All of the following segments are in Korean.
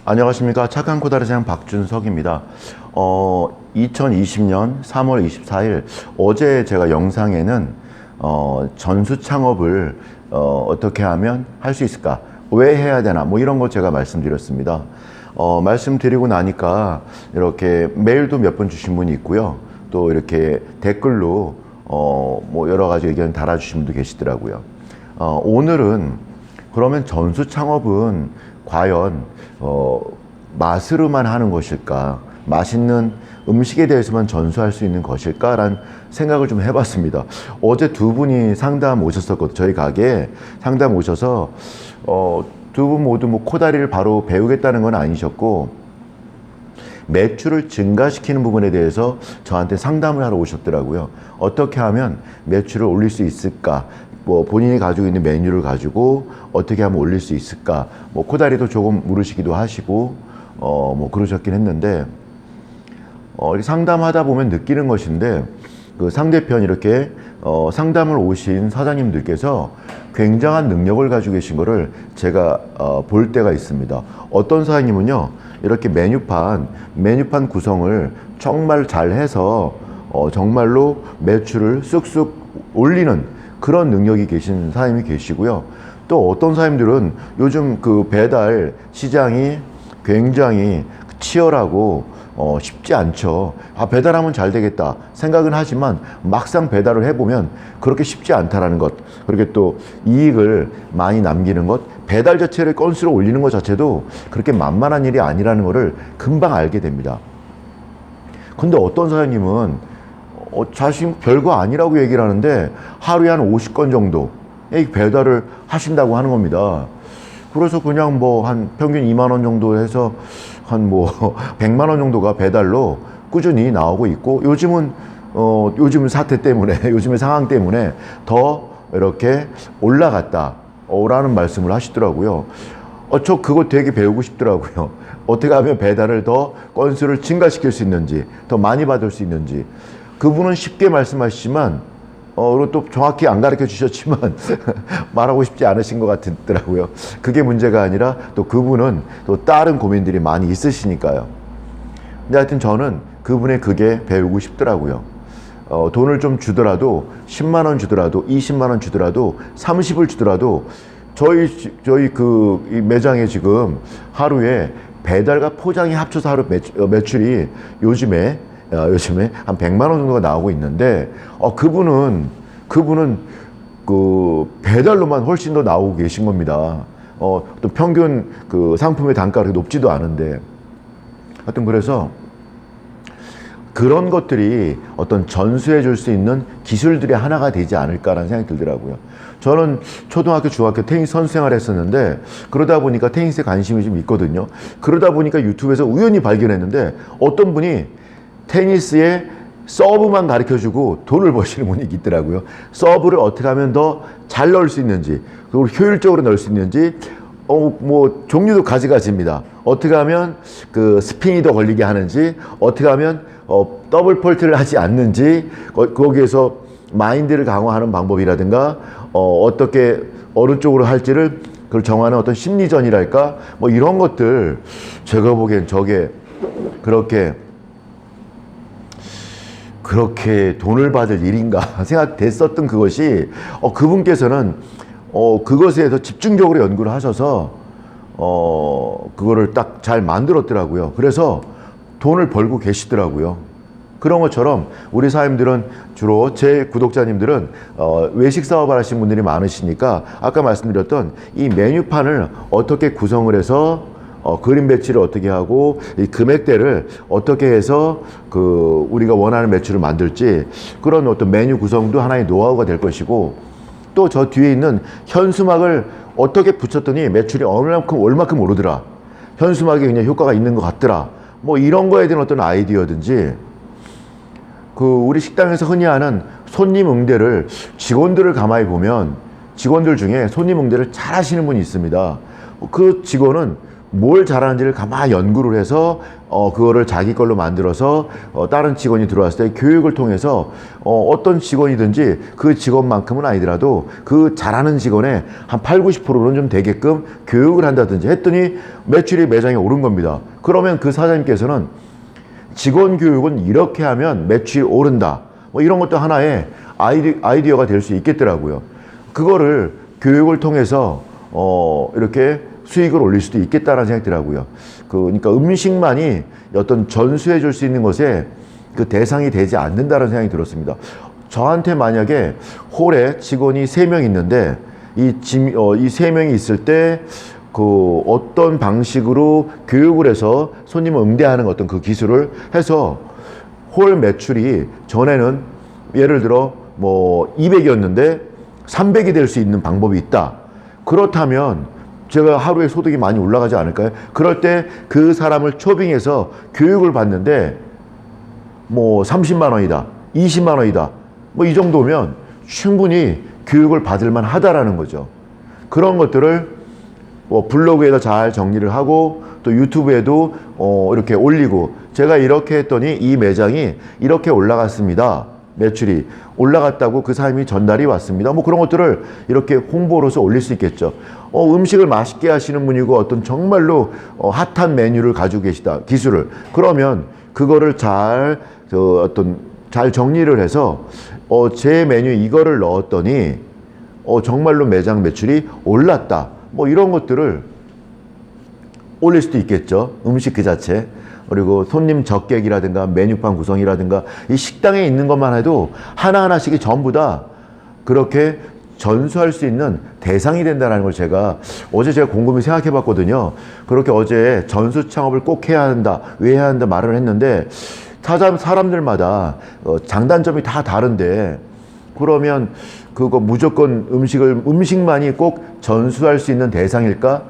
안녕하십니까. 착한 코다리장 박준석입니다. 2020년 3월 24일 어제 제가 영상에는 전수 창업을 어떻게 하면 할 수 있을까? 왜 해야 되나? 뭐 이런 거 제가 말씀드렸습니다. 말씀드리고 나니까 이렇게 메일도 몇 번 주신 분이 있고요. 또 이렇게 댓글로 뭐 여러 가지 의견 달아주신 분도 계시더라고요. 오늘은 그러면 전수 창업은 과연 맛으로만 하는 것일까? 맛있는 음식에 대해서만 전수할 수 있는 것일까라는 생각을 좀 해봤습니다. 어제 두 분이 상담 오셨었거든요. 저희 가게에 상담 오셔서 두 분 모두 뭐 코다리를 바로 배우겠다는 건 아니셨고 매출을 증가시키는 부분에 대해서 저한테 상담을 하러 오셨더라고요. 어떻게 하면 매출을 올릴 수 있을까? 뭐 본인이 가지고 있는 메뉴를 가지고 어떻게 하면 올릴 수 있을까? 뭐 코다리도 조금 물으시기도 하시고 뭐 그러셨긴 했는데 상담하다 보면 느끼는 것인데 그 상대편 이렇게 상담을 오신 사장님들께서 굉장한 능력을 가지고 계신 거를 제가 볼 때가 있습니다. 어떤 사장님은요 이렇게 메뉴판 구성을 정말 잘 해서 정말로 매출을 쑥쑥 올리는 그런 능력이 계신 사장님이 계시고요. 또 어떤 사장님들은 요즘 그 배달 시장이 굉장히 치열하고 쉽지 않죠. 배달하면 잘 되겠다 생각은 하지만 막상 배달을 해보면 그렇게 쉽지 않다라는 것, 그렇게 또 이익을 많이 남기는 것, 배달 자체를 건수로 올리는 것 자체도 그렇게 만만한 일이 아니라는 것을 금방 알게 됩니다. 근데 어떤 사장님은 자신 별거 아니라고 얘기를 하는데 하루에 한 50건 정도 배달을 하신다고 하는 겁니다. 그래서 그냥 뭐 한 평균 2만 원 정도 해서 한 뭐 100만 원 정도가 배달로 꾸준히 나오고 있고 요즘은 사태 때문에 요즘의 상황 때문에 더 이렇게 올라갔다 라는 말씀을 하시더라고요. 저 그거 되게 배우고 싶더라고요. 어떻게 하면 배달을 더 건수를 증가시킬 수 있는지, 더 많이 받을 수 있는지. 그분은 쉽게 말씀하시지만 그리고 또 정확히 안 가르쳐 주셨지만 말하고 싶지 않으신 것 같더라고요. 그게 문제가 아니라 또 그분은 또 다른 고민들이 많이 있으시니까요. 근데 하여튼 저는 그분의 그게 배우고 싶더라고요. 돈을 좀 주더라도 10만 원 주더라도 20만 원 주더라도 30을 주더라도 저희 이 매장에 지금 하루에 배달과 포장이 합쳐서 하루 매출이 요즘에 한 100만 원 정도가 나오고 있는데 그분은 그 배달로만 훨씬 더 나오고 계신 겁니다. 또 평균 그 상품의 단가가 그렇게 높지도 않은데 하여튼 그래서 그런 것들이 어떤 전수해 줄 수 있는 기술들의 하나가 되지 않을까라는 생각이 들더라고요. 저는 초등학교, 중학교 테니스 선수 생활을 했었는데 그러다 보니까 테니스에 관심이 좀 있거든요. 그러다 보니까 유튜브에서 우연히 발견했는데 어떤 분이 테니스에 서브만 가르쳐주고 돈을 버시는 분이 있더라고요. 서브를 어떻게 하면 더 잘 넣을 수 있는지, 그리고 효율적으로 넣을 수 있는지, 뭐 종류도 가지가지입니다. 어떻게 하면 그 스핀이 더 걸리게 하는지, 어떻게 하면 더블 폴트를 하지 않는지, 거기에서 마인드를 강화하는 방법이라든가, 어떻게 어느 쪽으로 할지를 그걸 정하는 어떤 심리전이랄까, 뭐 이런 것들 제가 보기엔 저게 그렇게 돈을 받을 일인가 생각됐었던 그것이 그분께서는 그것에 대해서 집중적으로 연구를 하셔서 그거를 딱 잘 만들었더라고요. 그래서 돈을 벌고 계시더라고요. 그런 것처럼 우리 사장님들은 주로 제 구독자님들은 외식 사업을 하신 분들이 많으시니까 아까 말씀드렸던 이 메뉴판을 어떻게 구성을 해서 그림 배치를 어떻게 하고 이 금액대를 어떻게 해서 그 우리가 원하는 매출을 만들지, 그런 어떤 메뉴 구성도 하나의 노하우가 될 것이고, 또 저 뒤에 있는 현수막을 어떻게 붙였더니 매출이 얼마큼 오르더라, 현수막이 그냥 효과가 있는 것 같더라, 뭐 이런 거에 대한 어떤 아이디어든지, 그 우리 식당에서 흔히 하는 손님 응대를 직원들을 가만히 보면 직원들 중에 손님 응대를 잘 하시는 분이 있습니다. 그 직원은 뭘 잘하는지를 가만히 연구를 해서 그거를 자기 걸로 만들어서 다른 직원이 들어왔을 때 교육을 통해서 어떤 직원이든지 그 직원만큼은 아니더라도 그 잘하는 직원의 한 8, 90%는 좀 되게끔 교육을 한다든지 했더니 매출이 매장에 오른 겁니다. 그러면 그 사장님께서는 직원 교육은 이렇게 하면 매출이 오른다. 뭐 이런 것도 하나의 아이디어가 될 수 있겠더라고요. 그거를 교육을 통해서 이렇게 수익을 올릴 수도 있겠다라는 생각이 들더라고요. 그러니까 음식만이 어떤 전수해 줄 수 있는 것에 그 대상이 되지 않는다는 생각이 들었습니다. 저한테 만약에 홀에 직원이 3명 있는데 이 3명이 있을 때 그 어떤 방식으로 교육을 해서 손님을 응대하는 어떤 그 기술을 해서 홀 매출이 전에는 예를 들어 뭐 200이었는데 300이 될 수 있는 방법이 있다. 그렇다면 제가 하루에 소득이 많이 올라가지 않을까요? 그럴 때 그 사람을 초빙해서 교육을 받는데 뭐 30만 원이다, 20만 원이다, 뭐 이 정도면 충분히 교육을 받을 만 하다라는 거죠. 그런 것들을 뭐 블로그에다 잘 정리를 하고 또 유튜브에도 이렇게 올리고 제가 이렇게 했더니 이 매장이 이렇게 올라갔습니다. 매출이 올라갔다고 그 사람이 전달이 왔습니다. 뭐 그런 것들을 이렇게 홍보로서 올릴 수 있겠죠. 음식을 맛있게 하시는 분이고 어떤 정말로 핫한 메뉴를 가지고 계시다. 기술을. 그러면 그거를 잘 정리를 해서 제 메뉴 이거를 넣었더니 정말로 매장 매출이 올랐다. 뭐 이런 것들을 올릴 수도 있겠죠. 음식 그 자체. 그리고 손님 적객이라든가 메뉴판 구성이라든가 이 식당에 있는 것만 해도 하나하나씩이 전부 다 그렇게 전수할 수 있는 대상이 된다는 걸 제가 곰곰이 생각해 봤거든요. 그렇게 어제 전수 창업을 꼭 해야 한다, 왜 해야 한다 말을 했는데 사람들마다 장단점이 다 다른데 그러면 그거 무조건 음식만이 꼭 전수할 수 있는 대상일까?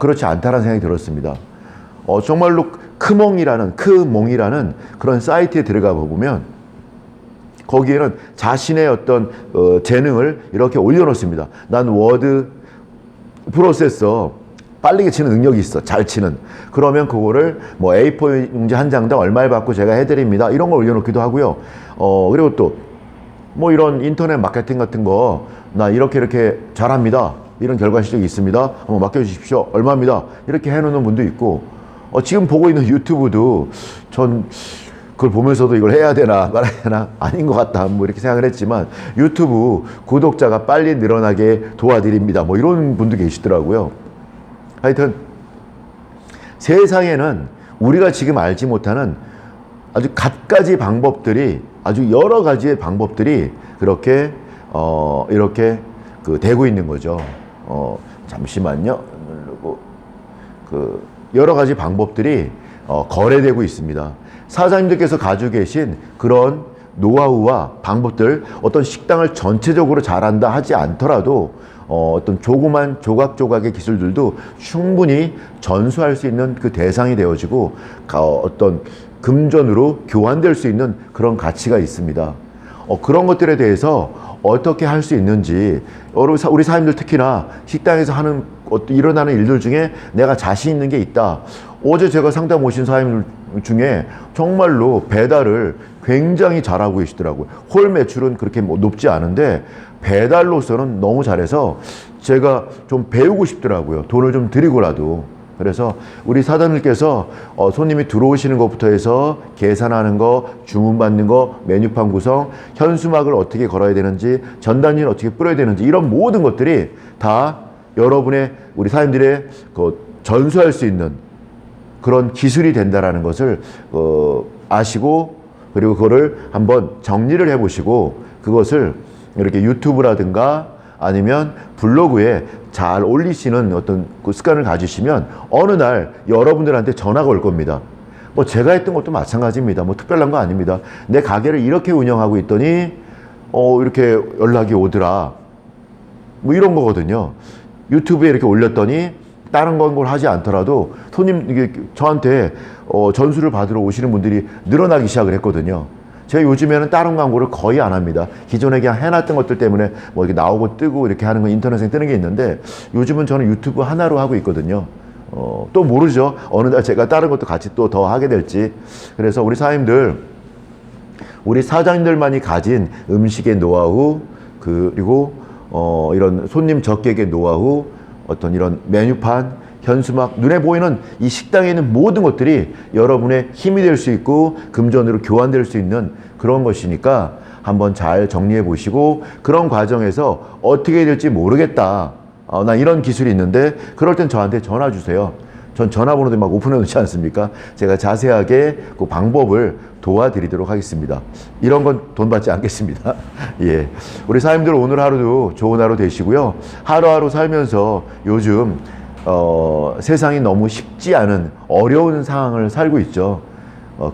그렇지 않다라는 생각이 들었습니다. 정말로 크몽이라는 그런 사이트에 들어가 보면 거기에는 자신의 어떤 재능을 이렇게 올려놓습니다. 난 워드 프로세서 빠르게 치는 능력이 있어. 잘 치는. 그러면 그거를 뭐 A4 용지 한 장당 얼마에 받고 제가 해드립니다. 이런 걸 올려놓기도 하고요. 그리고 또 뭐 이런 인터넷 마케팅 같은 거 나 이렇게 잘합니다. 이런 결과 실적이 있습니다. 한번 맡겨주십시오. 얼마입니다. 이렇게 해놓는 분도 있고 지금 보고 있는 유튜브도 전 그걸 보면서도 이걸 해야 되나 말아야 되나 아닌 것 같다 뭐 이렇게 생각을 했지만 유튜브 구독자가 빨리 늘어나게 도와드립니다. 뭐 이런 분도 계시더라고요. 하여튼 세상에는 우리가 지금 알지 못하는 아주 갖가지 방법들이 아주 여러 가지의 방법들이 그렇게 이렇게 되고 있는 거죠. 잠시만요. 누르고 여러 가지 방법들이 거래되고 있습니다. 사장님들께서 가지고 계신 그런 노하우와 방법들, 어떤 식당을 전체적으로 잘한다 하지 않더라도 어떤 조그만 조각조각의 기술들도 충분히 전수할 수 있는 그 대상이 되어지고 어떤 금전으로 교환될 수 있는 그런 가치가 있습니다. 그런 것들에 대해서 어떻게 할 수 있는지 우리 사람들 특히나 식당에서 일어나는 일들 중에 내가 자신 있는 게 있다. 어제 제가 상담 오신 사장님들 중에 정말로 배달을 굉장히 잘하고 계시더라고요. 홀 매출은 그렇게 높지 않은데 배달로서는 너무 잘해서 제가 좀 배우고 싶더라고요. 돈을 좀 드리고라도. 그래서 우리 사장님께서 손님이 들어오시는 것부터 해서 계산하는 거, 주문받는 거, 메뉴판 구성, 현수막을 어떻게 걸어야 되는지, 전단지를 어떻게 뿌려야 되는지 이런 모든 것들이 다 여러분의 우리 사장님들의 전수할 수 있는 그런 기술이 된다라는 것을 아시고 그리고 그거를 한번 정리를 해보시고 그것을 이렇게 유튜브라든가 아니면 블로그에 잘 올리시는 어떤 그 습관을 가지시면 어느 날 여러분들한테 전화가 올 겁니다. 뭐 제가 했던 것도 마찬가지입니다. 뭐 특별한 거 아닙니다. 내 가게를 이렇게 운영하고 있더니 이렇게 연락이 오더라. 뭐 이런 거거든요. 유튜브에 이렇게 올렸더니 다른 걸 하지 않더라도 이게 저한테 전수를 받으러 오시는 분들이 늘어나기 시작을 했거든요. 제가 요즘에는 다른 광고를 거의 안 합니다. 기존에 그냥 해놨던 것들 때문에 뭐 이렇게 나오고 뜨고 이렇게 하는 거 인터넷에 뜨는 게 있는데 요즘은 저는 유튜브 하나로 하고 있거든요. 또 모르죠. 어느 날 제가 다른 것도 같이 또 더 하게 될지. 그래서 우리 사장님들, 우리 사장님들만이 가진 음식의 노하우, 그리고 이런 손님 적객의 노하우, 어떤 이런 메뉴판, 현수막, 눈에 보이는 이 식당에 있는 모든 것들이 여러분의 힘이 될 수 있고 금전으로 교환될 수 있는 그런 것이니까 한번 잘 정리해 보시고, 그런 과정에서 어떻게 될지 모르겠다, 나 이런 기술이 있는데, 그럴 땐 저한테 전화 주세요. 전 전화번호도 막 오픈해 놓지 않습니까? 제가 자세하게 그 방법을 도와드리도록 하겠습니다. 이런 건 돈 받지 않겠습니다. 예. 우리 사장님들 오늘 하루도 좋은 하루 되시고요. 하루하루 살면서 요즘 세상이 너무 쉽지 않은 어려운 상황을 살고 있죠.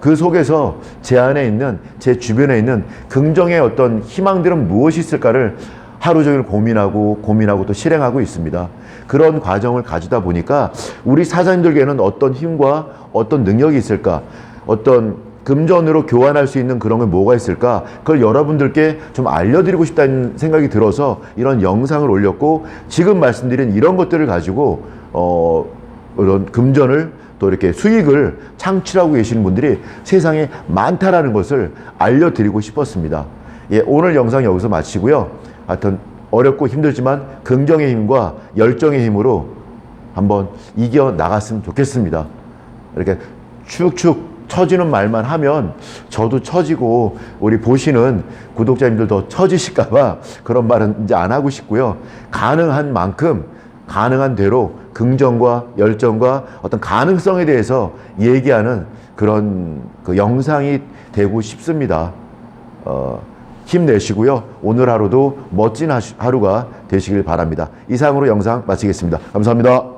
그 속에서 제 안에 있는, 제 주변에 있는 긍정의 어떤 희망들은 무엇이 있을까를 하루 종일 고민하고 또 실행하고 있습니다. 그런 과정을 가지다 보니까 우리 사장님들께는 어떤 힘과 어떤 능력이 있을까, 어떤 금전으로 교환할 수 있는 그런 게 뭐가 있을까, 그걸 여러분들께 좀 알려드리고 싶다는 생각이 들어서 이런 영상을 올렸고, 지금 말씀드린 이런 것들을 가지고 이런 금전을 또 이렇게 수익을 창출하고 계시는 분들이 세상에 많다라는 것을 알려드리고 싶었습니다. 예, 오늘 영상 여기서 마치고요. 하여튼 어렵고 힘들지만 긍정의 힘과 열정의 힘으로 한번 이겨 나갔으면 좋겠습니다. 이렇게 축축 처지는 말만 하면 저도 처지고 우리 보시는 구독자님들도 처지실까봐 그런 말은 이제 안 하고 싶고요. 가능한 만큼 가능한 대로 긍정과 열정과 어떤 가능성에 대해서 얘기하는 그런 그 영상이 되고 싶습니다. 힘내시고요. 오늘 하루도 멋진 하루가 되시길 바랍니다. 이상으로 영상 마치겠습니다. 감사합니다.